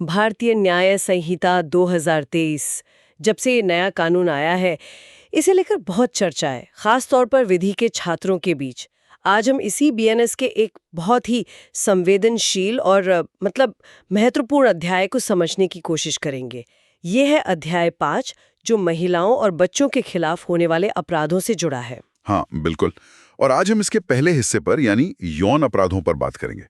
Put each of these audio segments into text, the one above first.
भारतीय न्याय संहिता 2023 जब से ये नया कानून आया है, इसे लेकर बहुत चर्चा है, खास तौर पर विधि के छात्रों के बीच। आज हम इसी बीएनएस के एक बहुत ही संवेदनशील और महत्वपूर्ण अध्याय को समझने की कोशिश करेंगे। ये है अध्याय 5, जो महिलाओं और बच्चों के खिलाफ होने वाले अपराधों से जुड़ा है। हाँ, बिल्कुल। और आज हम इसके पहले हिस्से पर यानी यौन अपराधों पर बात करेंगे।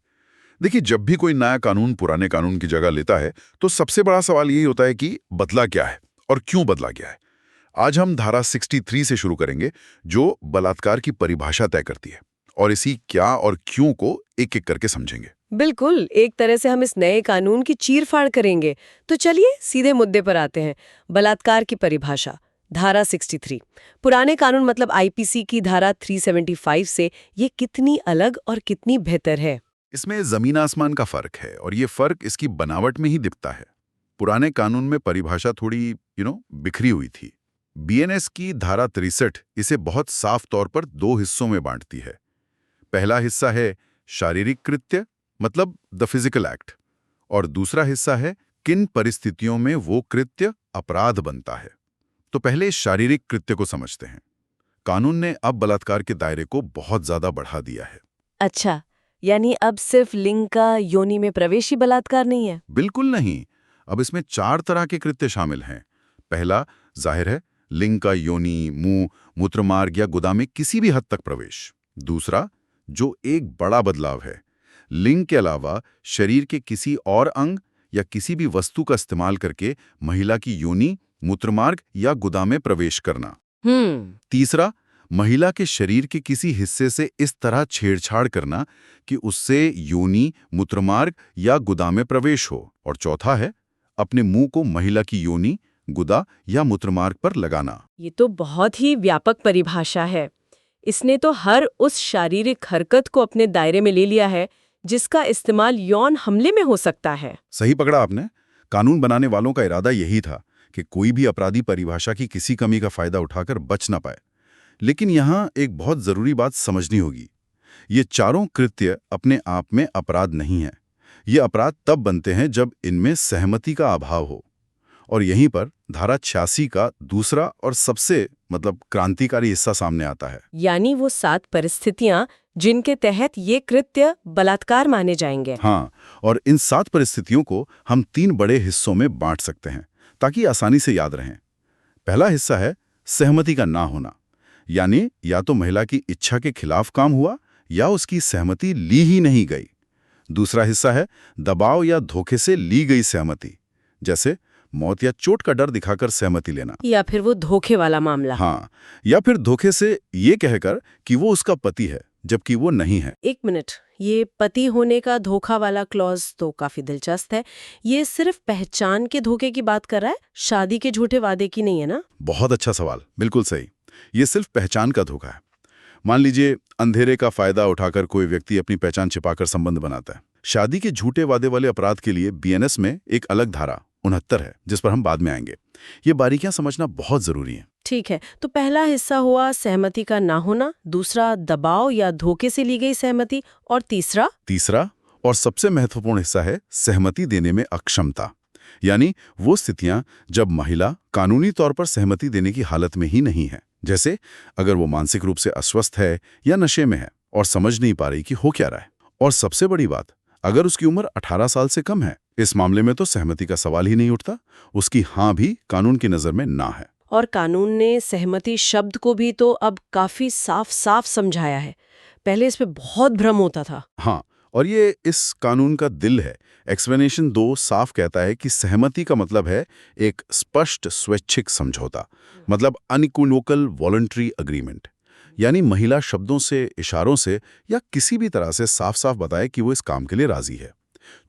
देखिए, जब भी कोई नया कानून पुराने कानून की जगह लेता है तो सबसे बड़ा सवाल यही होता है कि बदला क्या है और क्यों बदला गया है। आज हम धारा 63 से शुरू करेंगे, जो बलात्कार की परिभाषा तय करती है, और इसी क्या और क्यों को एक-एक करके समझेंगे। बिल्कुल, एक तरह से हम इस नए कानून की चीर-फाड़ करेंगे। तो चलिए सीधे मुद्दे पर आते हैं। बलात्कार की परिभाषा, धारा 63। पुराने कानून मतलब आईपीसी की धारा 375 से ये कितनी अलग और कितनी बेहतर है? इसमें जमीन आसमान का फर्क है, और ये फर्क इसकी बनावट में ही दिखता है। पुराने कानून में परिभाषा थोड़ी बिखरी हुई थी। बीएनएस की धारा 63 इसे बहुत साफ तौर पर दो हिस्सों में बांटती है। पहला हिस्सा है शारीरिक कृत्य, मतलब द फिजिकल एक्ट, और दूसरा हिस्सा है किन परिस्थितियों में वो कृत्य अपराध बनता है। तो पहले शारीरिक कृत्य को समझते हैं। कानून ने अब बलात्कार के दायरे को बहुत ज्यादा बढ़ा दिया है। अच्छा, यानी अब सिर्फ लिंग का योनि में प्रवेश ही बलात्कार नहीं है? बिल्कुल नहीं। अब इसमें 4 तरह के कृत्य शामिल हैं। पहला, जाहिर है, लिंग का योनि, मुंह, मूत्रमार्ग या गुदा में किसी भी हद तक प्रवेश। दूसरा, जो एक बड़ा बदलाव है, लिंग के अलावा शरीर के किसी और अंग या किसी भी वस्तु का इस्तेमाल करके महिला की योनि, मूत्रमार्ग या गुदा में प्रवेश करना। तीसरा, महिला के शरीर के किसी हिस्से से इस तरह छेड़छाड़ करना कि उससे योनि, मूत्रमार्ग या गुदा में प्रवेश हो। और चौथा है, अपने मुंह को महिला की योनि, गुदा या मूत्रमार्ग पर लगाना। ये तो बहुत ही व्यापक परिभाषा है। इसने तो हर उस शारीरिक हरकत को अपने दायरे में ले लिया है जिसका इस्तेमाल यौन हमले में हो सकता है। सही पकड़ा आपने। कानून बनाने वालों का इरादा यही था कि कोई भी अपराधी परिभाषा की किसी कमी का फायदा उठाकर बच ना पाए। लेकिन यहाँ एक बहुत जरूरी बात समझनी होगी। ये चारों कृत्य अपने आप में अपराध नहीं है। ये अपराध तब बनते हैं जब इनमें सहमति का अभाव हो। और यहीं पर धारा 86 का दूसरा और सबसे क्रांतिकारी हिस्सा सामने आता है। यानी वो 7 परिस्थितियां जिनके तहत ये कृत्य बलात्कार माने जाएंगे। हाँ, और इन 7 परिस्थितियों को हम 3 बड़े हिस्सों में बांट सकते हैं ताकि आसानी से याद रहें। पहला हिस्सा है सहमति का ना होना, यानी या तो महिला की इच्छा के खिलाफ काम हुआ या उसकी सहमति ली ही नहीं गई। दूसरा हिस्सा है दबाव या धोखे से ली गई सहमति, जैसे मौत या चोट का डर दिखाकर सहमति लेना, या फिर वो धोखे वाला मामला। हाँ, या फिर धोखे से ये कहकर कि वो उसका पति है जबकि वो नहीं है। एक मिनट, ये पति होने का धोखा वाला क्लॉज तो काफी दिलचस्प है। ये सिर्फ पहचान के धोखे की बात कर रहा है, शादी के झूठे वादे की नहीं है ना? बहुत अच्छा सवाल, बिल्कुल सही। ये सिर्फ पहचान का धोखा है। मान लीजिए, अंधेरे का फायदा उठाकर कोई व्यक्ति अपनी पहचान छिपाकर संबंध बनाता है। शादी के झूठे वादे वाले अपराध के लिए बीएनएस में एक अलग धारा 69 है, जिस पर हम बाद में आएंगे। ये बारीकियां समझना बहुत जरूरी है। ठीक है, तो पहला हिस्सा हुआ सहमति का ना होना, दूसरा दबाव या धोखे से ली गई सहमति, और तीसरा और सबसे महत्वपूर्ण हिस्सा है सहमति देने में अक्षमता, यानी वो स्थितियां जब महिला कानूनी तौर पर सहमति देने की हालत में ही नहीं है। जैसे अगर वो मानसिक रूप से अस्वस्थ है या नशे में है और समझ नहीं पा रही कि हो क्या रहा है। और सबसे बड़ी बात, अगर उसकी उम्र 18 साल से कम है। इस मामले में तो सहमति का सवाल ही नहीं उठता, उसकी हाँ भी कानून की नजर में ना है। और कानून ने सहमति शब्द को भी तो अब काफी साफ साफ समझाया है। पहले इस पे बहुत भ्रम होता था। हाँ, और ये इस कानून का दिल है। एक्सप्लेनेशन 2 साफ कहता है कि सहमति का मतलब है एक स्पष्ट स्वैच्छिक समझौता, मतलब अनइक्विवोकल वॉलंटरी अग्रीमेंट। यानी महिला शब्दों से, इशारों से या किसी भी तरह से साफ साफ बताए कि वो इस काम के लिए राजी है।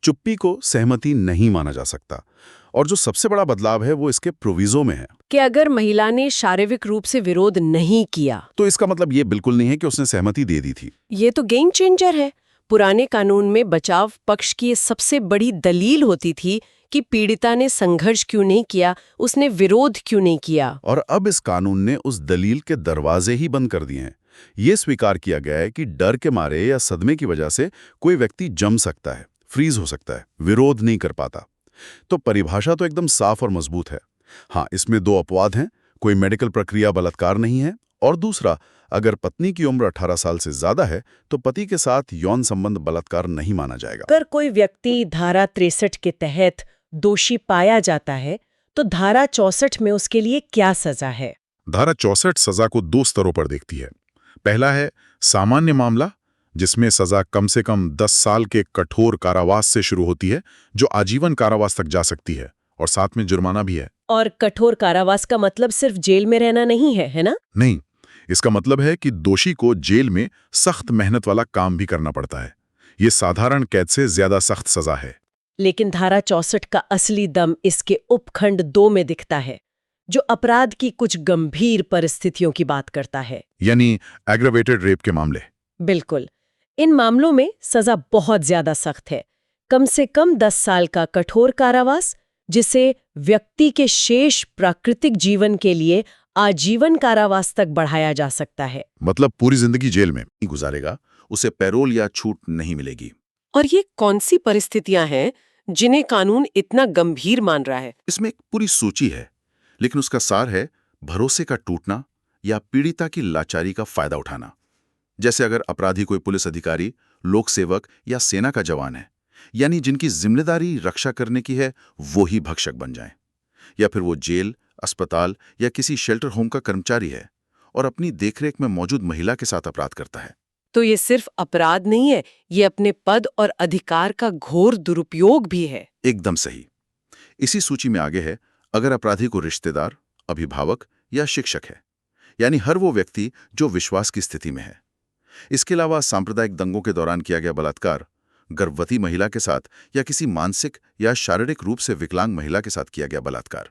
चुप्पी को सहमति नहीं माना जा सकता। और जो सबसे बड़ा बदलाव है वो इसके प्रोविजो में है कि अगर महिला ने शारीरिक रूप से विरोध नहीं किया तो इसका मतलब ये बिल्कुल नहीं है कि उसने सहमति दे दी थी। ये तो गेम चेंजर है। पुराने कानून में बचाव पक्ष की सबसे बड़ी दलील होती थी कि पीड़िता ने संघर्ष क्यों नहीं किया, उसने विरोध क्यों नहीं किया। और अब इस कानून ने उस दलील के दरवाजे ही बंद कर दिए हैं। ये स्वीकार किया गया है कि डर के मारे या सदमे की वजह से कोई व्यक्ति जम सकता है, फ्रीज हो सकता है, विरोध नहीं कर पाता। तो परिभाषा तो एकदम साफ और मजबूत है। हाँ, इसमें दो अपवाद हैं। कोई मेडिकल प्रक्रिया बलात्कार नहीं है, और दूसरा, अगर पत्नी की उम्र 18 साल से ज्यादा है तो पति के साथ यौन संबंध बलात्कार नहीं माना जाएगा। अगर कोई व्यक्ति धारा 63 के तहत दोषी पाया जाता है तो धारा 64 में उसके लिए क्या सजा है? धारा 64 सजा को दो स्तरों पर देखती है। पहला है सामान्य मामला, जिसमें सजा कम से कम 10 साल के कठोर कारावास से शुरू होती है, जो आजीवन कारावास तक जा सकती है, और साथ में जुर्माना भी है। और कठोर कारावास का मतलब सिर्फ जेल में रहना नहीं है ना? नहीं, इसका मतलब है कि दोषी को जेल में सख्त मेहनत वाला काम भी करना पड़ता है। ये साधारण कैद से ज्यादा सख्त सजा है। लेकिन धारा 64 का असली दम इसके उपखंड 2 में दिखता है, जो अपराध की कुछ गंभीर परिस्थितियों की बात करता है, यानी एग्रावेटेड रेप के मामले। बिल्कुल। इन मामलों में सजा बहुत ज्यादा सख्त है, कम से कम 10 साल का कठोर कारावास, जिसे व्यक्ति के शेष प्राकृतिक जीवन के लिए आजीवन कारावास तक बढ़ाया जा सकता है। मतलब पूरी जिंदगी जेल में ही गुजारेगा, उसे पैरोल या छूट नहीं मिलेगी। और ये कौन सी परिस्थितियां हैं जिन्हें कानून इतना गंभीर मान रहा है? इसमें एक पूरी सूची है, लेकिन उसका सार है भरोसे का टूटना या पीड़िता की लाचारी का फायदा उठाना। जैसे अगर अपराधी कोई पुलिस अधिकारी, लोक सेवक या सेना का जवान है, यानी जिनकी जिम्मेदारी रक्षा करने की है, वो ही भक्षक बन जाएं। या फिर वो जेल, अस्पताल या किसी शेल्टर होम का कर्मचारी है और अपनी देखरेख में मौजूद महिला के साथ अपराध करता है। तो ये सिर्फ अपराध नहीं है, ये अपने पद और अधिकार का घोर दुरुपयोग भी है। एकदम सही। इसी सूची में आगे है अगर अपराधी को रिश्तेदार, अभिभावक या शिक्षक है, यानी हर वो व्यक्ति जो विश्वास की स्थिति में है। इसके अलावा सांप्रदायिक दंगों के दौरान किया गया बलात्कार, गर्भवती महिला के साथ या किसी मानसिक या शारीरिक रूप से विकलांग महिला के साथ किया गया बलात्कार,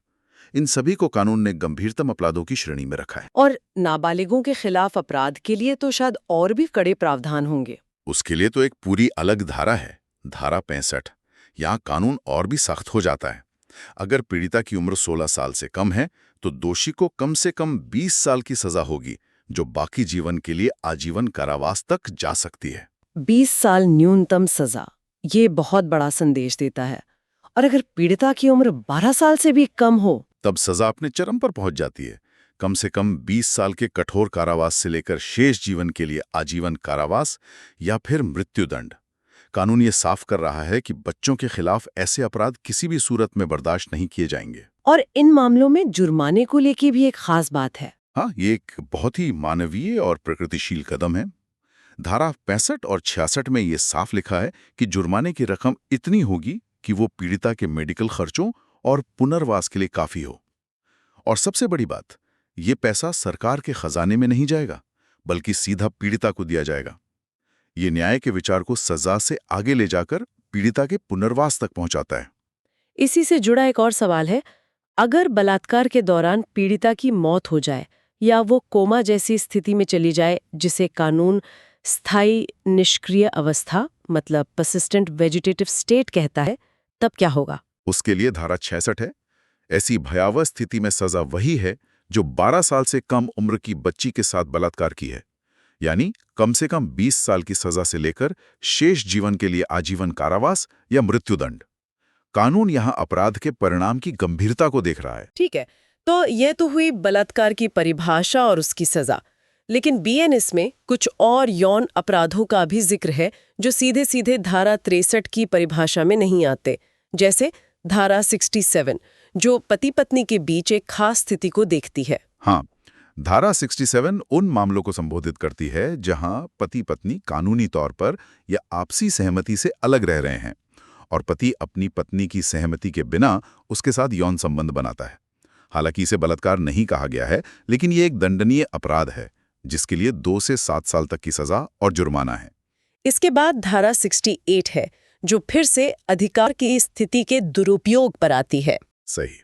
इन सभी को कानून ने गंभीरतम अपराधों की श्रेणी में रखा है। और नाबालिगों के खिलाफ अपराध के लिए तो शायद और भी कड़े प्रावधान होंगे। उसके लिए तो एक पूरी अलग धारा है, धारा 65। यहाँ कानून और भी सख्त हो जाता है। अगर पीड़िता की उम्र 16 साल से कम है तो दोषी को कम से कम 20 साल की सजा होगी, जो बाकी जीवन के लिए आजीवन कारावास तक जा सकती है। 20 साल न्यूनतम सजा, ये बहुत बड़ा संदेश देता है। और अगर पीड़िता की उम्र 12 साल से भी कम हो, तब सजा अपने चरम पर पहुंच जाती है। कम से कम 20 साल के कठोर कारावास से लेकर शेष जीवन के लिए आजीवन कारावास या फिर मृत्युदंड। कानून ये साफ कर रहा है कि बच्चों के खिलाफ ऐसे अपराध किसी भी सूरत में बर्दाश्त नहीं किए जाएंगे। और इन मामलों में जुर्माने को लेकर भी एक खास बात है। हाँ, ये एक बहुत ही मानवीय और प्रकृतिशील कदम है। धारा 65 और 66 में ये साफ लिखा है कि जुर्माने की रकम इतनी होगी कि वो पीड़िता के मेडिकल खर्चों और पुनर्वास के लिए काफी हो। और सबसे बड़ी बात, ये पैसा सरकार के खजाने में नहीं जाएगा, बल्कि सीधा पीड़िता को दिया जाएगा। ये न्याय के विचार को सजा से आगे ले जाकर पीड़िता के पुनर्वास तक पहुंचाता है। इसी से जुड़ा एक और सवाल है, अगर बलात्कार के दौरान पीड़िता की मौत हो जाए या वो कोमा जैसी स्थिति में चली जाए, जिसे कानून स्थायी निष्क्रिय अवस्था मतलब पर्सिस्टेंट वेजिटेटिव स्टेट कहता है, तब क्या होगा? उसके लिए धारा 66 है। ऐसी भयावह स्थिति में सजा वही है जो 12 साल से कम उम्र की बच्ची के साथ बलात्कार की है, यानी कम से कम 20 साल की सजा से लेकर शेष जीवन के लिए आजीवन कारावास या मृत्युदंड। कानून यहाँ अपराध के परिणाम की गंभीरता को देख रहा है। ठीक है, तो यह तो हुई बलात्कार की परिभाषा और उसकी सजा। लेकिन बीएनएस में कुछ और यौन अपराधों का भी जिक्र है जो सीधे सीधे धारा 63 की परिभाषा में नहीं आते, जैसे धारा 67, जो पति पत्नी के बीच एक खास स्थिति को देखती है। हाँ, धारा 67 उन मामलों को संबोधित करती है जहां पति पत्नी कानूनी तौर पर या आपसी सहमति से अलग रह रहे हैं और पति अपनी पत्नी की सहमति के बिना उसके साथ यौन संबंध बनाता है। हालांकि इसे बलात्कार नहीं कहा गया है, लेकिन ये एक दंडनीय अपराध है जिसके लिए 2 से 7 साल तक की सजा और जुर्माना है। इसके बाद धारा 68 है, जो फिर से अधिकार की स्थिति के दुरुपयोग पर आती है। सही।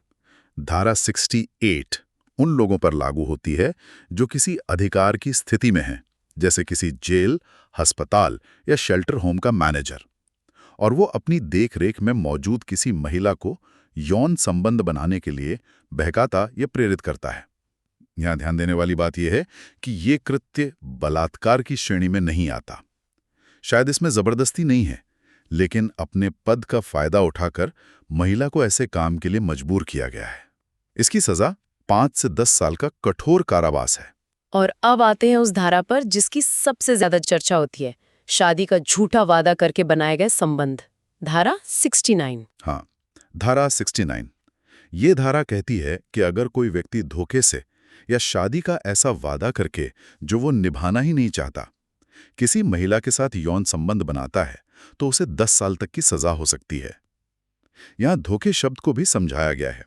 धारा 68 उन लोगों पर लागू होती है जो किसी अधिकार की स्थिति में हैं, जैसे किसी जेल, अस्पताल या शेल्टर होम का मैनेजर, और वो अपनी देखरेख में मौजूद किसी महिला को यौन संबंध बनाने के लिए बहकाता या प्रेरित करता है। यहाँ ध्यान देने वाली बात यह है कि ये कृत्य बलात्कार की श्रेणी में नहीं आता। शायद इसमें जबरदस्ती नहीं है, लेकिन अपने पद का फायदा उठाकर महिला को ऐसे काम के लिए मजबूर किया गया है। इसकी सजा 5 से 10 साल का कठोर कारावास है। और अब आते हैं उस धारा पर जिसकी सबसे ज्यादा चर्चा होती है, शादी का झूठा वादा करके बनाए गए संबंध। धारा 69। हाँ, धारा 69। ये धारा कहती है कि अगर कोई व्यक्ति धोखे से या शादी का ऐसा वादा करके जो वो निभाना ही नहीं चाहता, किसी महिला के साथ यौन संबंध बनाता है तो उसे 10 साल तक की सजा हो सकती है। यहां धोखे शब्द को भी समझाया गया है।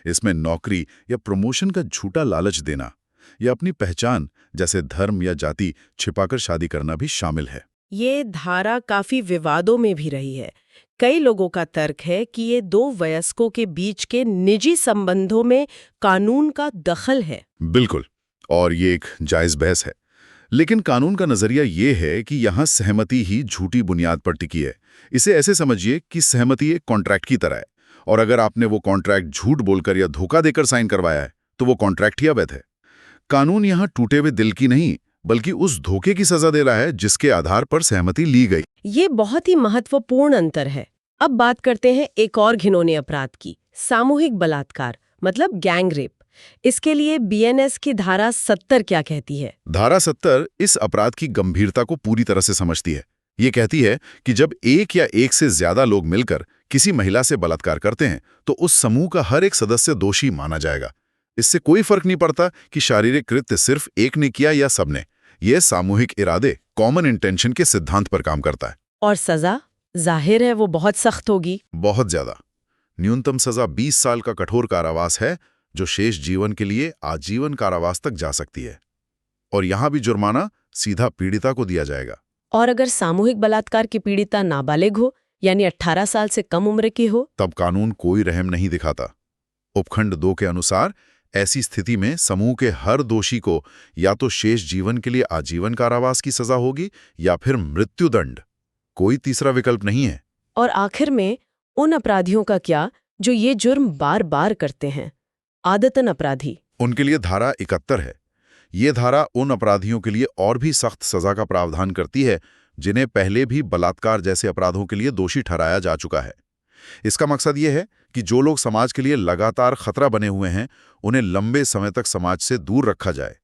इसमें नौकरी या प्रमोशन का झूठा लालच देना या अपनी पहचान जैसे धर्म या जाति छिपाकर शादी करना भी शामिल है। ये धारा काफी विवादों में भी रही है। कई लोगों का तर्क है कि ये दो वयस्कों के बीच के निजी संबंधों में कानून का दखल है। बिल्कुल, और ये एक जायज बहस है। लेकिन कानून का नजरिया ये है कि यहाँ सहमति ही झूठी बुनियाद पर टिकी है। इसे ऐसे समझिए कि सहमति एक कॉन्ट्रैक्ट की तरह है, और अगर आपने वो कॉन्ट्रैक्ट झूठ बोलकर या धोखा देकर साइन करवाया है तो वो कॉन्ट्रैक्ट ही अवैध है। कानून यहाँ टूटे हुए दिल की नहीं बल्कि उस धोखे की सजा दे रहा है जिसके आधार पर सहमति ली गई। ये बहुत ही महत्वपूर्ण अंतर है। अब बात करते हैं एक और घिनौने अपराध की, सामूहिक बलात्कार मतलब गैंग रेप। इसके लिए बीएनएस की धारा 70 क्या कहती है? धारा 70 इस अपराध की गंभीरता को पूरी तरह से समझती है। ये कहती है कि जब एक या एक से ज्यादा लोग मिलकर किसी महिला से बलात्कार करते हैं तो उस समूह का हर एक सदस्य दोषी माना जाएगा। इससे कोई फर्क नहीं पड़ता कि शारीरिक कृत्य सिर्फ एक ने किया या सबने। यह सामूहिक इरादे, कॉमन इंटेंशन के सिद्धांत पर काम करता है। और सजा जाहिर है वो बहुत सख्त होगी। बहुत ज्यादा। न्यूनतम सजा 20 साल का कठोर कारावास है, जो शेष जीवन के लिए आजीवन कारावास तक जा सकती है। और यहां भी जुर्माना सीधा पीड़िता को दिया जाएगा। और अगर सामूहिक बलात्कार की पीड़िता नाबालिग हो यानी 18 साल से कम उम्र की हो, तब कानून कोई रहम नहीं दिखाता। उपखंड 2 के अनुसार ऐसी स्थिति में समूह के हर दोषी को या तो शेष जीवन के लिए आजीवन कारावास की सजा होगी या फिर मृत्युदंड। कोई तीसरा विकल्प नहीं है। और आखिर में उन अपराधियों का क्या जो ये जुर्म बार बार करते हैं, आदतन अपराधी? उनके लिए धारा 71 है। ये धारा उन अपराधियों के लिए और भी सख्त सजा का प्रावधान करती है जिन्हें पहले भी बलात्कार जैसे अपराधों के लिए दोषी ठहराया जा चुका है। इसका मकसद ये है कि जो लोग समाज के लिए लगातार खतरा बने हुए हैं उन्हें लंबे समय तक समाज से दूर रखा जाए।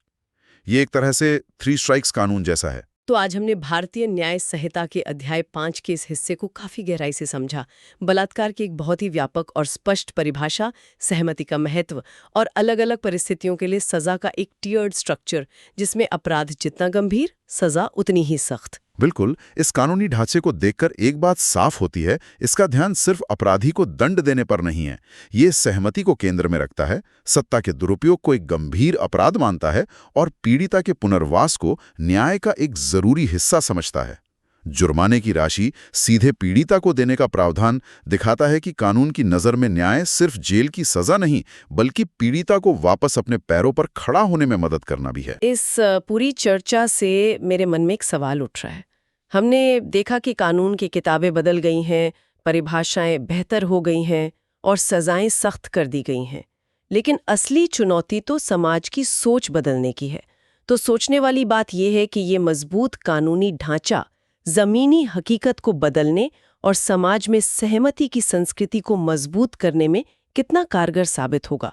ये एक तरह से 3 स्ट्राइक्स कानून जैसा है। तो आज हमने भारतीय न्याय संहिता के अध्याय 5 के इस हिस्से को काफी गहराई से समझा। बलात्कार की एक बहुत ही व्यापक और स्पष्ट परिभाषा, सहमति का महत्व और अलग-अलग परिस्थितियों के लिए सजा का एक टियर्ड स्ट्रक्चर, जिसमें अपराध जितना गंभीर, सजा उतनी ही सख्त। बिल्कुल, इस कानूनी ढांचे को देखकर एक बात साफ होती है, इसका ध्यान सिर्फ अपराधी को दंड देने पर नहीं है। ये सहमति को केंद्र में रखता है, सत्ता के दुरुपयोग को एक गंभीर अपराध मानता है और पीड़िता के पुनर्वास को न्याय का एक जरूरी हिस्सा समझता है। जुर्माने की राशि सीधे पीड़िता को देने का प्रावधान दिखाता है कि कानून की नज़र में न्याय सिर्फ जेल की सजा नहीं बल्कि पीड़िता को वापस अपने पैरों पर खड़ा होने में मदद करना भी है। इस पूरी चर्चा से मेरे मन में एक सवाल उठ रहा है। हमने देखा कि कानून की किताबें बदल गई हैं, परिभाषाएं बेहतर हो गई हैं और सजाएं सख्त कर दी गई हैं, लेकिन असली चुनौती तो समाज की सोच बदलने की है। तो सोचने वाली बात यह है कि ये मजबूत कानूनी ढांचा जमीनी हकीकत को बदलने और समाज में सहमति की संस्कृति को मजबूत करने में कितना कारगर साबित होगा,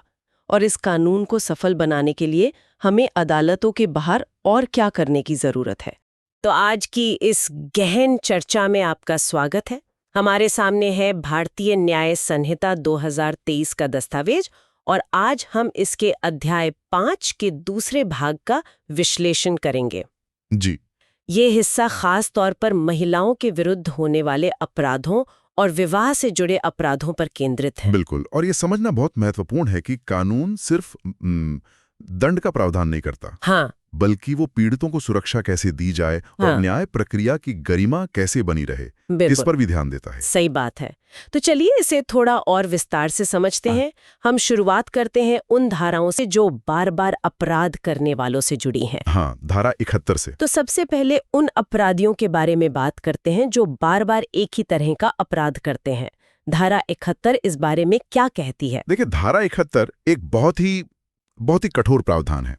और इस कानून को सफल बनाने के लिए हमें अदालतों के बाहर और क्या करने की जरूरत है। तो आज की इस गहन चर्चा में आपका स्वागत है। हमारे सामने है भारतीय न्याय संहिता 2023 का दस्तावेज और आज हम इसके अध्याय 5 के दूसरे भाग का विश्लेषण करेंगे। जी, ये हिस्सा खास तौर पर महिलाओं के विरुद्ध होने वाले अपराधों और विवाह से जुड़े अपराधों पर केंद्रित है। बिल्कुल, और ये समझना बहुत महत्वपूर्ण है कि कानून सिर्फ दंड का प्रावधान नहीं करता, हाँ, बल्कि वो पीड़ितों को सुरक्षा कैसे दी जाए और हाँ, न्याय प्रक्रिया की गरिमा कैसे बनी रहे, इस पर भी ध्यान देता है। सही बात है। तो चलिए इसे थोड़ा और विस्तार से समझते हैं। हम शुरुआत करते हैं उन धाराओं से जो बार बार अपराध करने वालों से जुड़ी हैं। हाँ, धारा 71 से। तो सबसे पहले उन अपराधियों के बारे में बात करते हैं जो बार बार एक ही तरह का अपराध करते हैं। धारा 71 इस बारे में क्या कहती है? देखिए, धारा 71 एक बहुत ही कठोर प्रावधान है।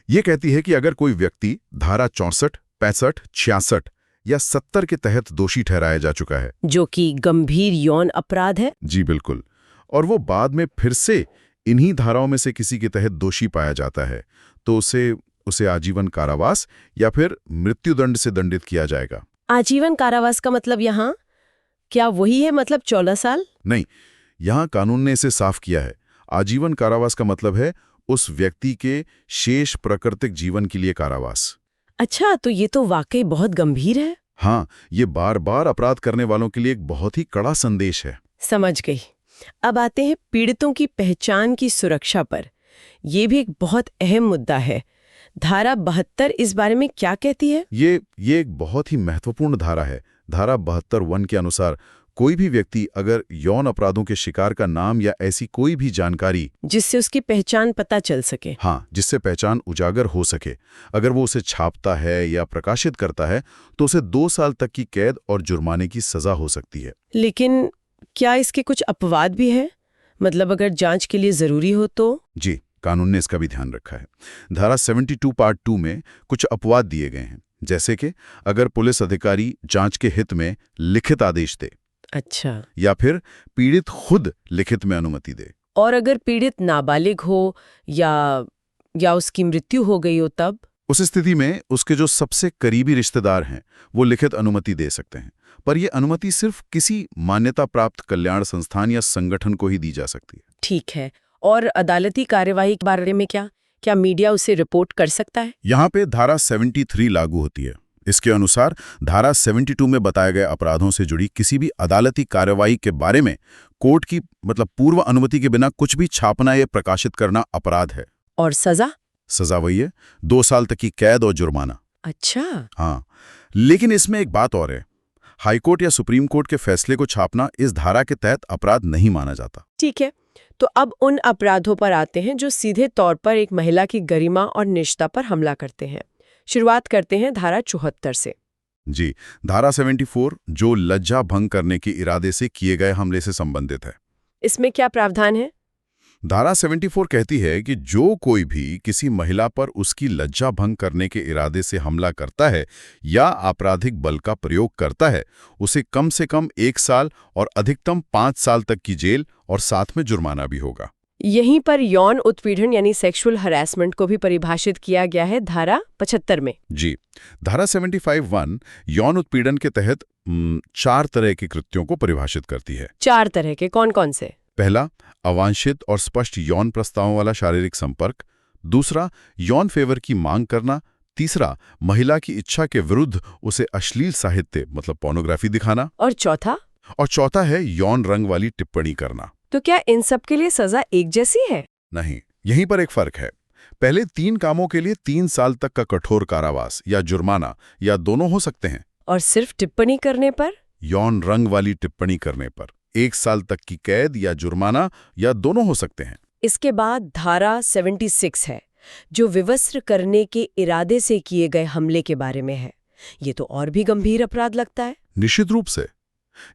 ये कहती है कि अगर कोई व्यक्ति धारा 64, 65, 66 या 70 के तहत दोषी ठहराया जा चुका है, जो कि गंभीर यौन अपराध है। जी बिल्कुल, और वो बाद में फिर से इन्हीं धाराओं में से किसी के तहत दोषी पाया जाता है, तो उसे आजीवन कारावास या फिर मृत्युदंड से दंडित किया जाएगा। आजीवन कारावास का मतलब यहाँ क्या वही है, मतलब 14 साल? नहीं, यहाँ कानून ने इसे साफ किया है। आजीवन कारावास का मतलब है उस व्यक्ति के शेष प्राकृतिक जीवन के लिए कारावास। अच्छा, तो ये तो वाकई बहुत गंभीर है। हाँ, ये बार बार अपराध करने वालों के लिए एक बहुत ही कड़ा संदेश है। समझ गई। अब आते हैं पीड़ितों की पहचान की सुरक्षा पर। ये भी एक बहुत अहम मुद्दा है। धारा 72 इस बारे में क्या कहती है? ये एक बहुत ही महत्वपूर्ण धारा है। धारा 72(1) के अनुसार कोई भी व्यक्ति अगर यौन अपराधों के शिकार का नाम या ऐसी कोई भी जानकारी जिससे उसकी पहचान पता चल सके, हाँ, जिससे पहचान उजागर हो सके, अगर वो उसे छापता है या प्रकाशित करता है तो उसे 2 साल तक की कैद और जुर्माने की सजा हो सकती है। लेकिन क्या इसके कुछ अपवाद भी हैं? मतलब अगर जांच के लिए जरूरी हो तो? जी, कानून ने इसका भी ध्यान रखा है। धारा 72 पार्ट 2 में कुछ अपवाद दिए गए हैं, जैसे कि अगर पुलिस अधिकारी जांच के हित में लिखित आदेश दे। अच्छा। या फिर पीड़ित खुद लिखित में अनुमति दे। और अगर पीड़ित नाबालिग हो या उसकी मृत्यु हो गई हो तब? उस स्थिति में उसके जो सबसे करीबी रिश्तेदार हैं वो लिखित अनुमति दे सकते हैं, पर यह अनुमति सिर्फ किसी मान्यता प्राप्त कल्याण संस्थान या संगठन को ही दी जा सकती है। ठीक है। और अदालती कार्यवाही के बारे में क्या मीडिया उसे रिपोर्ट कर सकता है? यहाँ पे धारा 73 लागू होती है। इसके अनुसार धारा 72 में बताए गए अपराधों से जुड़ी किसी भी अदालती कार्यवाही के बारे में कोर्ट की पूर्व अनुमति के बिना कुछ भी छापना या प्रकाशित करना अपराध है। और सजा वही है, 2 साल तक की कैद और जुर्माना। अच्छा। हाँ, लेकिन इसमें एक बात और है। हाईकोर्ट या सुप्रीम कोर्ट के फैसले को छापना इस धारा के तहत अपराध नहीं माना जाता। ठीक है, तो अब उन अपराधों पर आते हैं जो सीधे तौर पर एक महिला की गरिमा और निजता पर हमला करते हैं। शुरुआत करते हैं धारा 74 से। जी, धारा 74 जो लज्जा भंग करने के इरादे से किए गए हमले से संबंधित है। इसमें क्या प्रावधान है? धारा 74 कहती है कि जो कोई भी किसी महिला पर उसकी लज्जा भंग करने के इरादे से हमला करता है या आपराधिक बल का प्रयोग करता है, उसे कम से कम 1 साल और अधिकतम 5 साल तक की जेल और साथ में जुर्माना भी होगा। यहीं पर यौन उत्पीड़न यानी सेक्सुअल हरासमेंट को भी परिभाषित किया गया है धारा 75 में। जी, धारा 75(1) यौन उत्पीड़न के तहत 4 तरह के कृत्यों को परिभाषित करती है। 4 तरह के कौन-कौन से? पहला, अवांछित और स्पष्ट यौन प्रस्तावों वाला शारीरिक संपर्क। दूसरा, यौन फेवर की मांग करना। तीसरा, महिला की इच्छा के विरुद्ध उसे अश्लील साहित्य पोर्नोग्राफी दिखाना। और चौथा है यौन रंग वाली टिप्पणी करना। तो क्या इन सब के लिए सजा एक जैसी है? नहीं, यहीं पर एक फर्क है। पहले 3 कामों के लिए 3 साल तक का कठोर कारावास या जुर्माना या दोनों हो सकते हैं। और सिर्फ टिप्पणी करने पर? यौन रंग वाली टिप्पणी करने पर 1 साल तक की कैद या जुर्माना या दोनों हो सकते हैं। इसके बाद धारा 76 है, जो विवस्त्र करने के इरादे से किए गए हमले के बारे में है। ये तो और भी गंभीर अपराध लगता है। निश्चित रूप से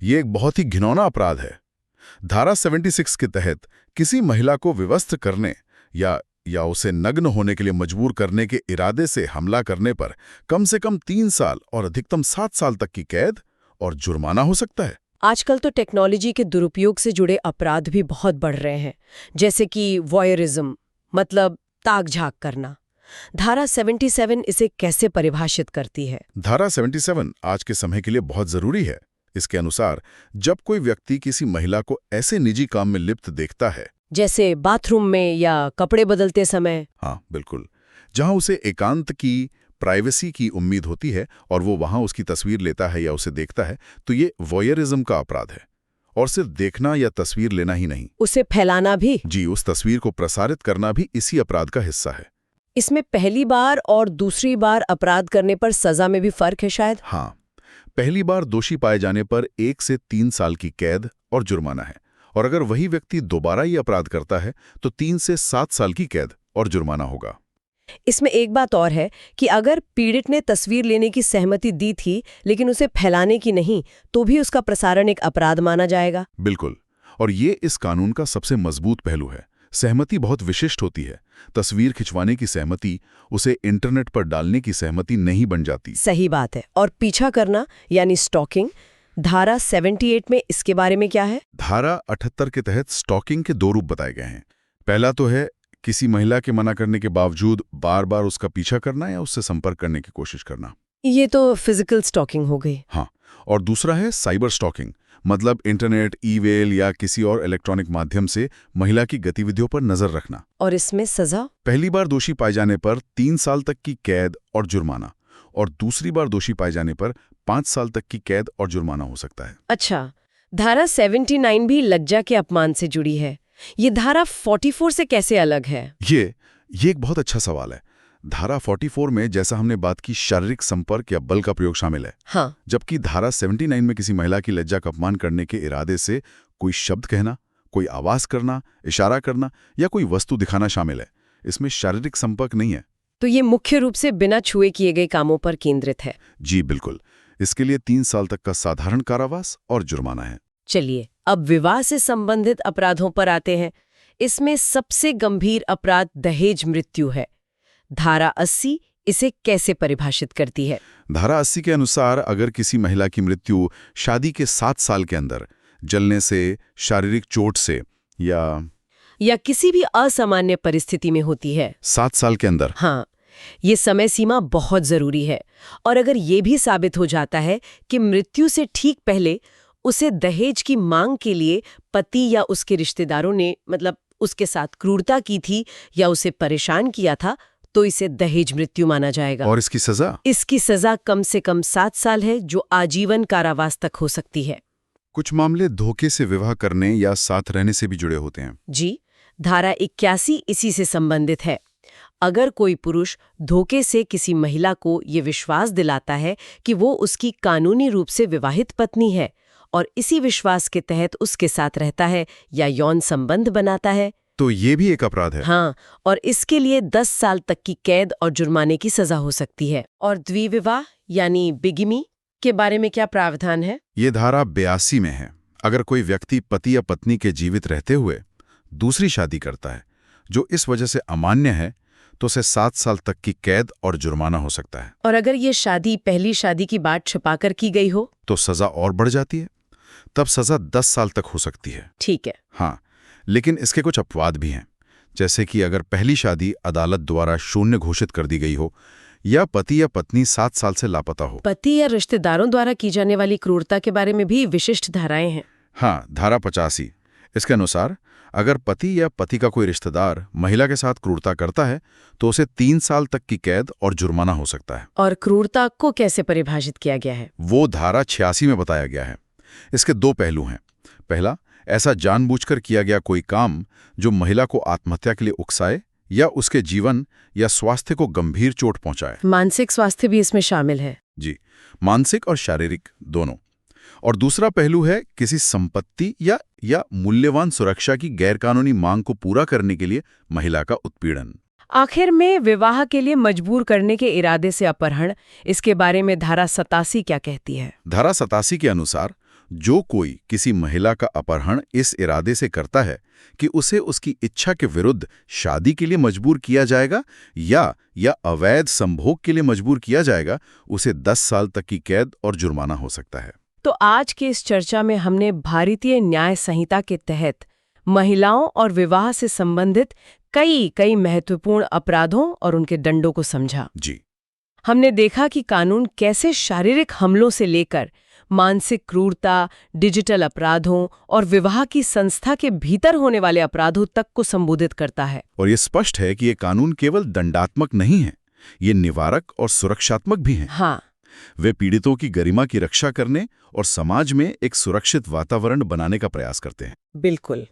ये एक बहुत ही घिनौना अपराध है। धारा 76 के तहत किसी महिला को विवस्त्र करने या उसे नग्न होने के लिए मजबूर करने के इरादे से हमला करने पर कम से कम 3 साल और अधिकतम 7 साल तक की कैद और जुर्माना हो सकता है। आजकल तो टेक्नोलॉजी के दुरुपयोग से जुड़े अपराध भी बहुत बढ़ रहे हैं, जैसे कि वॉयरिज्म, मतलब ताक झांक करना। धारा 77 इसे कैसे परिभाषित करती है? धारा 77 आज के समय के लिए बहुत जरूरी है। इसके अनुसार जब कोई व्यक्ति किसी महिला को ऐसे निजी काम में लिप्त देखता है, जैसे बाथरूम में या कपड़े बदलते समय, हाँ बिल्कुल, जहां उसे एकांत की, प्राइवेसी की उम्मीद होती है और वो वहां उसकी तस्वीर लेता है या उसे देखता है, तो ये वॉयरिज्म का अपराध है। और सिर्फ देखना या तस्वीर लेना ही नहीं, उसे फैलाना भी। जी, उस तस्वीर को प्रसारित करना भी इसी अपराध का हिस्सा है। इसमें पहली बार और दूसरी बार अपराध करने पर सजा में भी फर्क है शायद? हाँ, पहली बार दोषी पाए जाने पर 1 से 3 साल की कैद और जुर्माना है, और अगर वही व्यक्ति दोबारा ये अपराध करता है तो 3 से 7 साल की कैद और जुर्माना होगा। इसमें एक बात और है कि अगर पीड़ित ने तस्वीर लेने की सहमति दी थी लेकिन उसे फैलाने की नहीं, तो भी उसका प्रसारण एक अपराध माना जाएगा। बिल्कुल, और ये इस कानून का सबसे मजबूत पहलू है। सहमति बहुत विशिष्ट होती है। तस्वीर खिंचवाने की सहमति, उसे इंटरनेट पर डालने की सहमति नहीं बन जाती। सही बात है। और पीछा करना यानी स्टॉकिंग, धारा 78 में इसके बारे में क्या है? धारा 78 के तहत स्टॉकिंग के 2 रूप बताए गए हैं। पहला तो है किसी महिला के मना करने के बावजूद बार बार उसका पीछा करना या उससे संपर्क करने की कोशिश करना। ये तो फिजिकल स्टॉकिंग हो गई। हाँ, और दूसरा है साइबर स्टॉकिंग, मतलब इंटरनेट, ईमेल या किसी और इलेक्ट्रॉनिक माध्यम से महिला की गतिविधियों पर नजर रखना। और इसमें सजा? पहली बार दोषी पाए जाने पर 3 साल तक की कैद और जुर्माना, और दूसरी बार दोषी पाए जाने पर 5 साल तक की कैद और जुर्माना हो सकता है। अच्छा, धारा 79 भी लज्जा के अपमान से जुड़ी है। ये धारा 44 से कैसे अलग है? ये एक बहुत अच्छा सवाल है। धारा 44 में, जैसा हमने बात की, शारीरिक संपर्क या बल का प्रयोग शामिल है। हाँ। जबकि धारा 79 में किसी महिला की लज्जा का अपमान करने के इरादे से कोई शब्द कहना, कोई आवाज करना, इशारा करना या कोई वस्तु दिखाना शामिल है। इसमें शारीरिक संपर्क नहीं है। तो ये मुख्य रूप से बिना छुए किए गए कामों पर केंद्रित है। जी बिल्कुल। इसके लिए 3 साल तक का साधारण कारावास और जुर्माना है। चलिए, अब विवाह से संबंधित अपराधों पर आते हैं। इसमें सबसे गंभीर अपराध दहेज मृत्यु है। धारा 80 इसे कैसे परिभाषित करती है? धारा 80 के अनुसार अगर किसी महिला की मृत्यु शादी के 7 साल के अंदर जलने से, शारीरिक चोट से या किसी भी असामान्य परिस्थिति में होती है। 7 साल के अंदर। हाँ, ये समय सीमा बहुत जरूरी है। और अगर ये भी साबित हो जाता है कि मृत्यु से ठीक पहले उसे दहेज की मांग के लिए पति या उसके रिश्तेदारों ने मतलब उसके साथ क्रूरता की थी या उसे परेशान किया था, तो इसे दहेज मृत्यु माना जाएगा। और इसकी सजा? इसकी सजा कम से कम 7 साल है, जो आजीवन कारावास तक हो सकती है। कुछ मामले धोखे से विवाह करने या साथ रहने से भी जुड़े होते हैं। जी, धारा 81 इसी से संबंधित है। अगर कोई पुरुष धोखे से किसी महिला को ये विश्वास दिलाता है कि वो उसकी कानूनी रूप से विवाहित पत्नी है और इसी विश्वास के तहत उसके साथ रहता है या यौन संबंध बनाता है, तो ये भी एक अपराध है। हाँ, और इसके लिए 10 साल तक की कैद और जुर्माने की सजा हो सकती है। और द्विविवाह यानी बिगिमी के बारे में क्या प्रावधान है? ये धारा 82 में है। अगर कोई व्यक्ति पति या पत्नी के जीवित रहते हुए दूसरी शादी करता है जो इस वजह से अमान्य है, तो उसे 7 साल तक की कैद और जुर्माना हो सकता है। और अगर ये शादी पहली शादी की बात छुपाकर की गई हो, तो सजा और बढ़ जाती है। तब सजा 10 साल तक हो सकती है। ठीक है। हाँ, लेकिन इसके कुछ अपवाद भी हैं। जैसे कि अगर पहली शादी अदालत द्वारा शून्य घोषित कर दी गई हो या पति या पत्नी 7 साल से लापता हो। पति या रिश्तेदारों द्वारा की जाने वाली क्रूरता के बारे में भी विशिष्ट धाराएं हैं। हाँ, धारा 85। इसके अनुसार अगर पति या पति का कोई रिश्तेदार महिला के साथ क्रूरता करता है तो उसे 3 साल तक की कैद और जुर्माना हो सकता है। और क्रूरता को कैसे परिभाषित किया गया है? वो धारा 86 में बताया गया है। इसके 2 पहलू हैं। पहला, ऐसा जानबूझकर किया गया कोई काम जो महिला को आत्महत्या के लिए उकसाए या उसके जीवन या स्वास्थ्य को गंभीर चोट पहुंचाए। मानसिक स्वास्थ्य भी इसमें शामिल है। जी, मानसिक और शारीरिक दोनों। और दूसरा पहलू है किसी संपत्ति या मूल्यवान सुरक्षा की गैरकानूनी मांग को पूरा करने के लिए महिला का उत्पीड़न। आखिर में विवाह के लिए मजबूर करने के इरादे से अपहरण, इसके बारे में धारा 87 क्या कहती है? धारा 87 के अनुसार जो कोई किसी महिला का अपहरण इस इरादे से करता है कि उसे उसकी इच्छा के विरुद्ध शादी के लिए मजबूर किया जाएगा या अवैध संभोग के लिए मजबूर किया जाएगा, उसे 10 साल तक की कैद और जुर्माना हो सकता है। तो आज की इस चर्चा में हमने भारतीय न्याय संहिता के तहत महिलाओं और विवाह से संबंधित कई महत्वपूर्ण अपराधों और उनके दंडों को समझा। जी, हमने देखा कि कानून कैसे शारीरिक हमलों से लेकर मानसिक क्रूरता, डिजिटल अपराधों और विवाह की संस्था के भीतर होने वाले अपराधों तक को संबोधित करता है। और ये स्पष्ट है कि ये कानून केवल दंडात्मक नहीं है, ये निवारक और सुरक्षात्मक भी हैं। हाँ, वे पीड़ितों की गरिमा की रक्षा करने और समाज में एक सुरक्षित वातावरण बनाने का प्रयास करते हैं। बिल्कुल।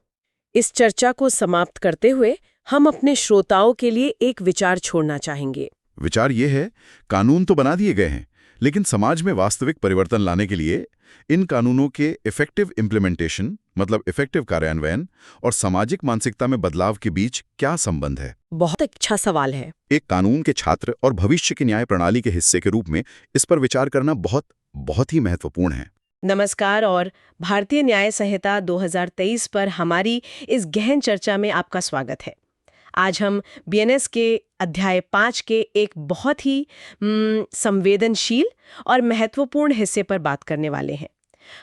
इस चर्चा को समाप्त करते हुए हम अपने श्रोताओं के लिए एक विचार छोड़ना चाहेंगे। विचार ये है, कानून तो बना दिए गए हैं, लेकिन समाज में वास्तविक परिवर्तन लाने के लिए इन कानूनों के इफेक्टिव इम्प्लीमेंटेशन, मतलब इफेक्टिव कार्यान्वयन और सामाजिक मानसिकता में बदलाव के बीच क्या संबंध है? बहुत अच्छा सवाल है। एक कानून के छात्र और भविष्य की न्याय प्रणाली के हिस्से के रूप में इस पर विचार करना बहुत ही महत्वपूर्ण है। नमस्कार और भारतीय न्याय संहिता 2023 पर हमारी इस गहन चर्चा में आपका स्वागत है। आज हम बीएनएस के अध्याय 5 के एक बहुत ही संवेदनशील और महत्वपूर्ण हिस्से पर बात करने वाले हैं।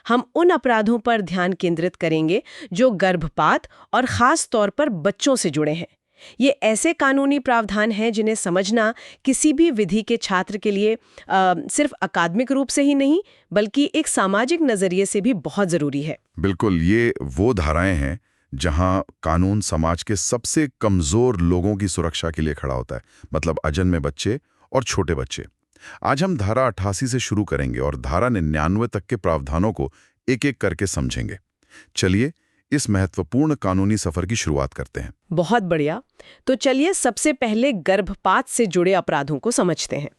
हम उन अपराधों पर ध्यान केंद्रित करेंगे जो गर्भपात और खास तौर पर बच्चों से जुड़े हैं। ये ऐसे कानूनी प्रावधान हैं जिन्हें समझना किसी भी विधि के छात्र के लिए सिर्फ अकादमिक रूप से ही नहीं बल्कि एक सामाजिक नजरिए से भी बहुत जरूरी है। बिल्कुल, ये वो धाराएं हैं जहां कानून समाज के सबसे कमजोर लोगों की सुरक्षा के लिए खड़ा होता है, मतलब अजन्मे बच्चे और छोटे बच्चे। आज हम धारा 88 से शुरू करेंगे और धारा 99 तक के प्रावधानों को एक एक करके समझेंगे। चलिए इस महत्वपूर्ण कानूनी सफर की शुरुआत करते हैं। बहुत बढ़िया। तो चलिए सबसे पहले गर्भपात से जुड़े अपराधों को समझते हैं।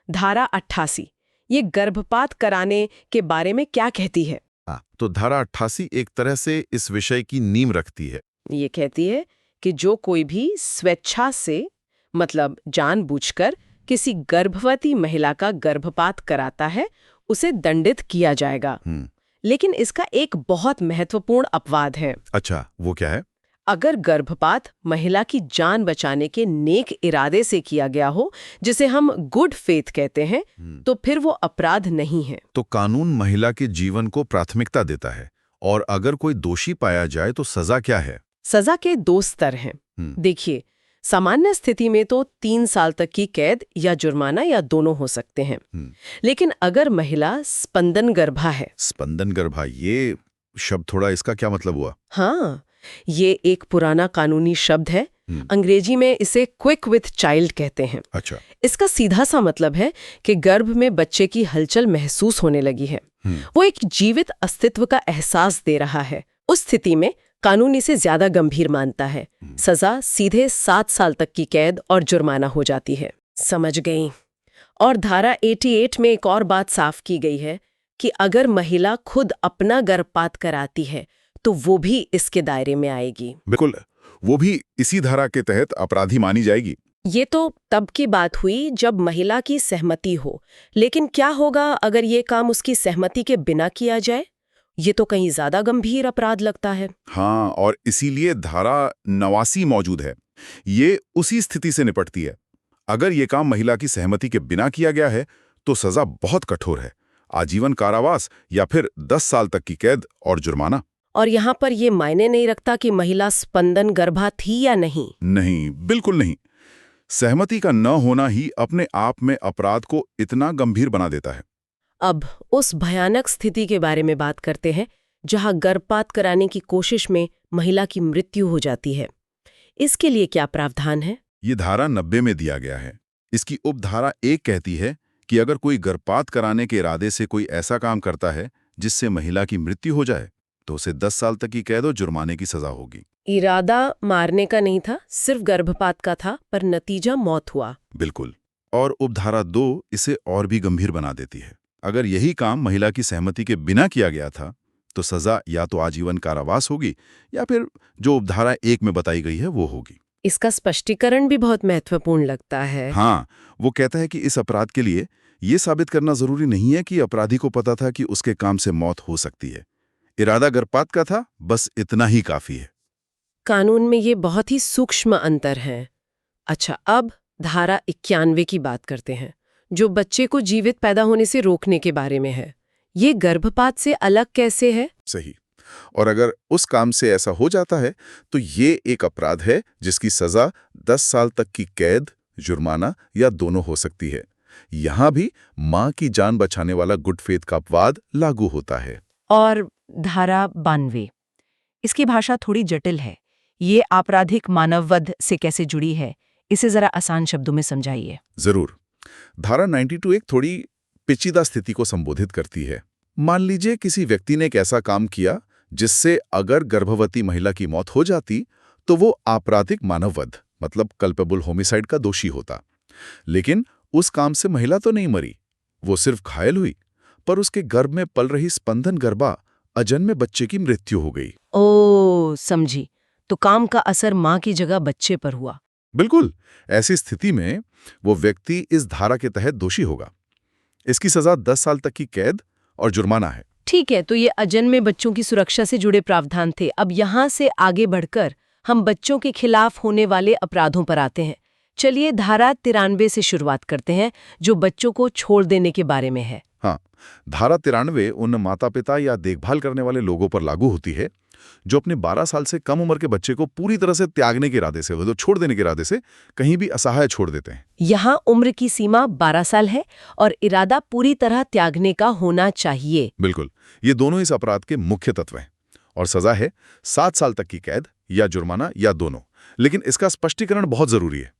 धारा 88 ये गर्भपात कराने के बारे में क्या कहती है? तो धारा 88 एक तरह से इस विषय की नींव रखती है। ये कहती है कि जो कोई भी स्वेच्छा से मतलब जानबूझकर किसी गर्भवती महिला का गर्भपात कराता है उसे दंडित किया जाएगा। लेकिन इसका एक बहुत महत्वपूर्ण अपवाद है। अच्छा, वो क्या है? अगर गर्भपात महिला की जान बचाने के नेक इरादे से किया गया हो, जिसे हम गुड फेथ कहते हैं, तो फिर वो अपराध नहीं है। तो कानून महिला के जीवन को प्राथमिकता देता है और अगर कोई दोषी पाया जाए तो सजा क्या है? सजा के 2 स्तर हैं। देखिए, सामान्य स्थिति में तो 3 साल तक की कैद या जुर्माना या दोनों हो सकते हैं। लेकिन अगर महिला स्पंदन गर्भा है। स्पंदन गर्भा, ये शब्द थोड़ा, इसका क्या मतलब हुआ? हाँ, ये एक पुराना कानूनी शब्द है। अंग्रेजी में इसे क्विक विथ चाइल्ड कहते हैं। अच्छा। इसका सीधा सा मतलब है कि गर्भ में बच्चे की हलचल महसूस होने लगी है। वो एक जीवित अस्तित्व का एहसास दे रहा है। उस स्थिति में कानून इसे ज्यादा गंभीर मानता है। सजा सीधे 7 साल तक की कैद और जुर्माना हो जाती है। समझ गई। और धारा 88 में एक और बात साफ की गई है कि अगर महिला खुद अपना गर्भपात कराती है तो वो भी इसके दायरे में आएगी। बिल्कुल, वो भी इसी धारा के तहत अपराधी मानी जाएगी। ये तो तब की बात हुई जब महिला की सहमति हो। लेकिन क्या होगा अगर ये काम उसकी सहमति के बिना किया जाए? ये तो कहीं ज्यादा गंभीर अपराध लगता है। हाँ, और इसीलिए धारा 89 मौजूद है। ये उसी स्थिति से निपटती है। अगर ये काम महिला की सहमति के बिना किया गया है तो सजा बहुत कठोर है, आजीवन कारावास या फिर 10 साल तक की कैद और जुर्माना। और यहाँ पर ये मायने नहीं रखता कि महिला स्पंदन गर्भा थी या नहीं। नहीं, बिल्कुल नहीं। सहमति का न होना ही अपने आप में अपराध को इतना गंभीर बना देता है। अब उस भयानक स्थिति के बारे में बात करते हैं जहां गर्भपात कराने की कोशिश में महिला की मृत्यु हो जाती है। इसके लिए क्या प्रावधान है? ये धारा 90 में दिया गया है। इसकी उपधारा 1 कहती है कि अगर कोई गर्भपात कराने के इरादे से कोई ऐसा काम करता है जिससे महिला की मृत्यु हो जाए तो उसे 10 साल तक की कैद और जुर्माने की सजा होगी। इरादा मारने का नहीं था, सिर्फ गर्भपात का था, पर नतीजा मौत हुआ। बिल्कुल। और उपधारा 2 इसे और भी गंभीर बना देती है। अगर यही काम महिला की सहमति के बिना किया गया था तो सजा या तो आजीवन कारावास होगी या फिर जो उपधारा 1 में बताई गई है वो होगी। इसका स्पष्टीकरण भी बहुत महत्वपूर्ण लगता है। हाँ, वो कहता है कि इस अपराध के लिए ये साबित करना जरूरी नहीं है कि अपराधी को पता था कि उसके काम से मौत हो सकती है। इरादा गर्भपात का था, बस इतना ही काफी है। कानून में ये बहुत ही सूक्ष्म अंतर है। अच्छा, अब धारा 91 की बात करते हैं, जो बच्चे को जीवित पैदा होने से रोकने के बारे में है। ये गर्भपात से अलग कैसे है? सही। और अगर उस काम से ऐसा हो जाता है तो ये एक अपराध है जिसकी सजा 10 साल तक की कैद, जुर्माना या दोनों हो सकती है। यहां भी मां की जान बचाने वाला गुड फेथ का अपवाद लागू होता है। और धारा 92, इसकी भाषा थोड़ी जटिल है। ये आपराधिक मानववध से कैसे जुड़ी है, इसे जरा आसान शब्दों में समझाइए। जरूर। धारा 92 एक थोड़ी पेचीदा स्थिति को संबोधित करती है। मान लीजिए किसी व्यक्ति ने एक ऐसा काम किया जिससे अगर गर्भवती महिला की मौत हो जाती तो वो आपराधिक मानववध मतलब कल्पेबल होमिसाइड का दोषी होता। लेकिन उस काम से महिला तो नहीं मरी, वो सिर्फ घायल हुई, पर उसके गर्भ में पल रही स्पंदन गर्भा अजन्मे बच्चे की मृत्यु हो गई। ओ, समझी। तो काम का असर मां की जगह बच्चे पर हुआ। बिल्कुल। ऐसी स्थिति में वो व्यक्ति इस धारा के तहत दोषी होगा। इसकी सजा 10 साल तक की कैद और जुर्माना है। ठीक है, तो ये अजन्मे बच्चों की सुरक्षा से जुड़े प्रावधान थे। अब यहाँ से आगे बढ़कर हम बच्चों के खिलाफ होने वाले अपराधों पर आते हैं। चलिए धारा 93 से शुरुआत करते हैं, जो बच्चों को छोड़ देने के बारे में है। हाँ, धारा 93 उन माता-पिता या देखभाल करने वाले लोगों पर लागू होती है जो अपने 12 साल से कम उम्र के बच्चे को पूरी तरह से त्यागने के इरादे से, वो छोड़ देने के इरादे से कहीं भी असहाय छोड़ देते हैं। यहाँ उम्र की सीमा 12 साल है और इरादा पूरी तरह त्यागने का होना चाहिए। बिल्कुल, ये दोनों इस अपराध के मुख्य तत्व हैं और सजा है 7 साल तक की कैद या जुर्माना या दोनों। लेकिन इसका स्पष्टीकरण बहुत जरूरी है।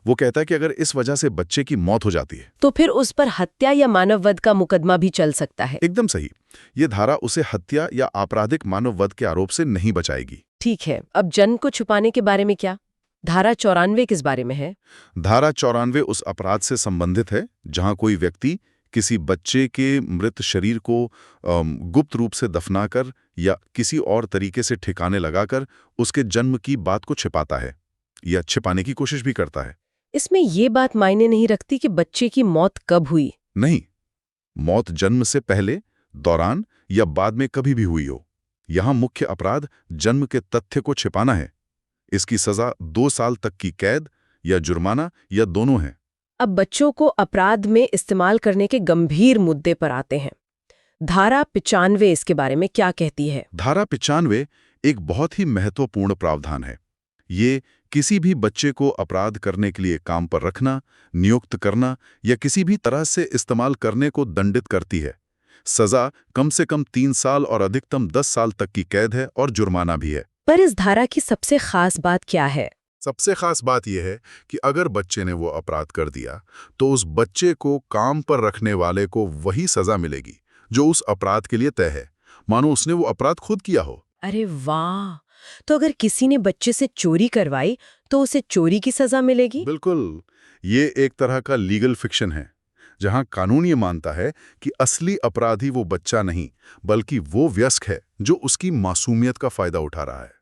वो कहता है कि अगर इस वजह से बच्चे की मौत हो जाती है तो फिर उस पर हत्या या मानववध का मुकदमा भी चल सकता है। एकदम सही, ये धारा उसे हत्या या आपराधिक मानववध के आरोप से नहीं बचाएगी। ठीक है, अब जन्म को छुपाने के बारे में क्या? धारा 94 किस बारे में है? धारा 94 उस अपराध से संबंधित है जहां कोई व्यक्ति किसी बच्चे के मृत शरीर को गुप्त रूप से दफनाकर या किसी और तरीके से ठिकाने लगाकर उसके जन्म की बात को छिपाता है या छिपाने की कोशिश भी करता है। इसमें ये बात मायने नहीं रखती कि बच्चे की मौत कब हुई। नहीं, मौत जन्म से पहले, दौरान या बाद में कभी भी हुई हो। यहां मुख्य अपराध जन्म के तथ्य को छिपाना है। इसकी सजा 2 साल तक की कैद या जुर्माना या दोनों है। अब बच्चों को अपराध में इस्तेमाल करने के गंभीर मुद्दे पर आते हैं। धारा 95 इसके बारे में क्या कहती है? धारा 95 एक बहुत ही महत्वपूर्ण प्रावधान है। ये किसी भी बच्चे को अपराध करने के लिए काम पर रखना, नियुक्त करना या किसी भी तरह से इस्तेमाल करने को दंडित करती है। सजा कम से कम 3 साल और अधिकतम 10 साल तक की कैद है और जुर्माना भी है। पर इस धारा की सबसे खास बात क्या है? सबसे खास बात यह है कि अगर बच्चे ने वो अपराध कर दिया तो उस बच्चे को काम पर रखने वाले को वही सजा मिलेगी जो उस अपराध के लिए तय है, मानो उसने वो अपराध खुद किया हो। अरे वाह! तो अगर किसी ने बच्चे से चोरी करवाई तो उसे चोरी की सजा मिलेगी? बिल्कुल, ये एक तरह का लीगल फिक्शन है जहां कानून ये मानता है कि असली अपराधी वो बच्चा नहीं बल्कि वो वयस्क है जो उसकी मासूमियत का फायदा उठा रहा है।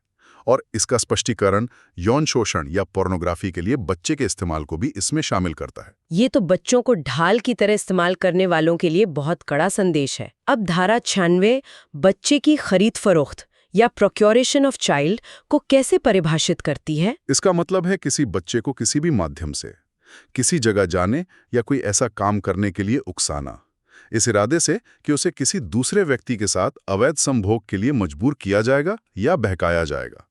और इसका स्पष्टीकरण यौन शोषण या पोर्नोग्राफी के लिए बच्चे के इस्तेमाल को भी इसमें शामिल करता है। ये तो बच्चों को ढाल की तरह इस्तेमाल करने वालों के लिए बहुत कड़ा संदेश है। अब धारा 96 बच्चे की खरीद फरोख्त या प्रोक्योरेशन ऑफ चाइल्ड को कैसे परिभाषित करती है? इसका मतलब है किसी बच्चे को किसी भी माध्यम से किसी जगह जाने या कोई ऐसा काम करने के लिए उकसाना, इस इरादे से कि उसे किसी दूसरे व्यक्ति के साथ अवैध संभोग के लिए मजबूर किया जाएगा या बहकाया जाएगा।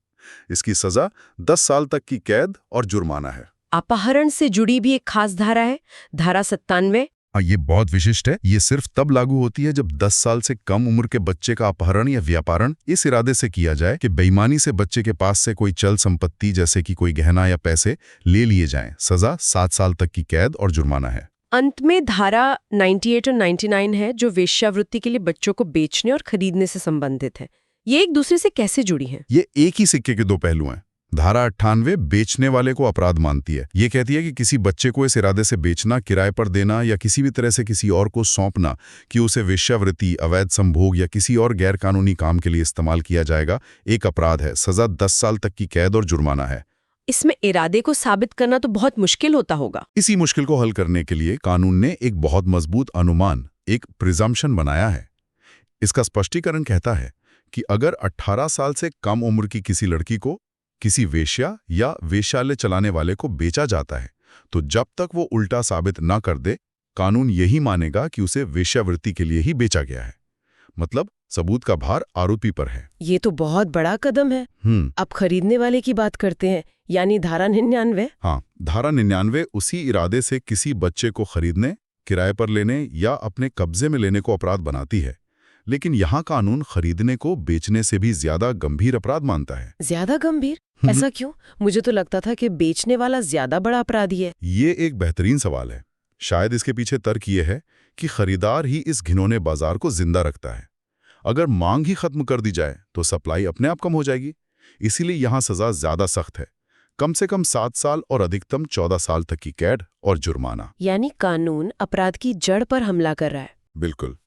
इसकी सजा 10 साल तक की कैद और जुर्माना है। अपहरण से जुड़ी भी एक खास धारा है, धारा 97। ये बहुत विशिष्ट है। ये सिर्फ तब लागू होती है जब 10 साल से कम उम्र के बच्चे का अपहरण या व्यापारण इस इरादे से किया जाए कि बेईमानी से बच्चे के पास से कोई चल संपत्ति जैसे कि कोई गहना या पैसे ले लिए जाएं। सजा 7 साल तक की कैद और जुर्माना है। अंत में धारा 98 और 99 है जो वेश्यावृत्ति के लिए बच्चों को बेचने और खरीदने से संबंधित है। ये एक दूसरे से कैसे जुड़ी हैं? ये एक ही सिक्के के 2 पहलू हैं। धारा 98 बेचने वाले को अपराध मानती है। ये कहती है कि किसी बच्चे को इस इरादे से बेचना, किराए पर देना या किसी भी तरह से किसी और को सौंपना कि उसे वेश्यावृत्ति, अवैध संभोग या किसी और गैरकानूनी काम के लिए इस्तेमाल किया जाएगा, एक अपराध है। सजा 10 साल तक की कैद और जुर्माना है। इसमें इरादे को साबित करना तो बहुत मुश्किल होता होगा। इसी मुश्किल को हल करने के लिए कानून ने एक बहुत मजबूत अनुमान, एक प्रिजम्पशन बनाया है। इसका स्पष्टीकरण कहता है कि अगर 18 साल से कम उम्र की किसी लड़की को किसी वेश्या या वेश्यालय चलाने वाले को बेचा जाता है तो जब तक वो उल्टा साबित ना कर दे, कानून यही मानेगा कि उसे वेश्यावृत्ति के लिए ही बेचा गया है। मतलब सबूत का भार आरोपी पर है। ये तो बहुत बड़ा कदम है। अब खरीदने वाले की बात करते हैं, यानी धारा 99। हाँ, धारा 99 उसी इरादे से किसी बच्चे को खरीदने, किराए पर लेने या अपने कब्जे में लेने को अपराध बनाती है। लेकिन यहाँ कानून खरीदने को बेचने से भी ज्यादा गंभीर अपराध मानता है। ज्यादा गंभीर? ऐसा क्यों? मुझे तो लगता था कि बेचने वाला ज्यादा बड़ा अपराधी है। ये एक बेहतरीन सवाल है। शायद इसके पीछे तर्क ये है कि खरीदार ही इस घिनौने बाजार को जिंदा रखता है। अगर मांग ही खत्म कर दी जाए तो सप्लाई अपने आप कम हो जाएगी। इसीलिए यहाँ सजा ज्यादा सख्त है, कम से कम 7 साल और अधिकतम 14 साल तक की कैद और जुर्माना। यानी कानून अपराध की जड़ पर हमला कर रहा है। बिल्कुल।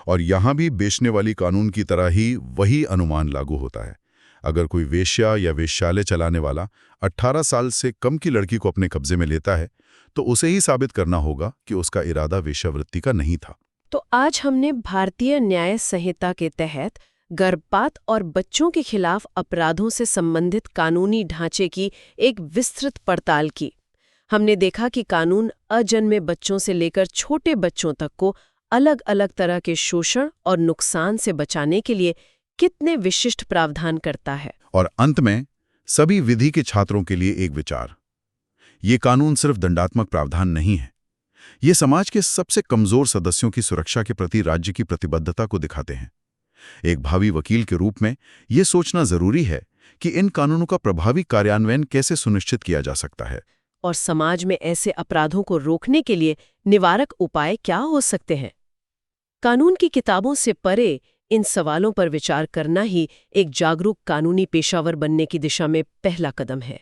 और यहाँ भी बेचने वाली कानून की तरह ही वही अनुमान लागू होता है। अगर कोई वेश्या या वेश्यालय चलाने वाला 18 साल से कम की लड़की को अपने कब्जे में लेता है तो उसे ही साबित करना होगा कि उसका इरादा वेश्यावृत्ति का नहीं था। तो आज हमने भारतीय न्याय संहिता के तहत गर्भपात और बच्चों के खिलाफ अपराधों से संबंधित कानूनी ढांचे की एक विस्तृत पड़ताल की। हमने देखा कि कानून अजन्मे बच्चों से लेकर छोटे बच्चों तक को अलग अलग तरह के शोषण और नुकसान से बचाने के लिए कितने विशिष्ट प्रावधान करता है। और अंत में सभी विधि के छात्रों के लिए एक विचार। ये कानून सिर्फ दंडात्मक प्रावधान नहीं है, ये समाज के सबसे कमजोर सदस्यों की सुरक्षा के प्रति राज्य की प्रतिबद्धता को दिखाते हैं। एक भावी वकील के रूप में ये सोचना जरूरी है कि इन कानूनों का प्रभावी कार्यान्वयन कैसे सुनिश्चित किया जा सकता है और समाज में ऐसे अपराधों को रोकने के लिए निवारक उपाय क्या हो सकते हैं। कानून की किताबों से परे इन सवालों पर विचार करना ही एक जागरूक कानूनी पेशावर बनने की दिशा में पहला कदम है।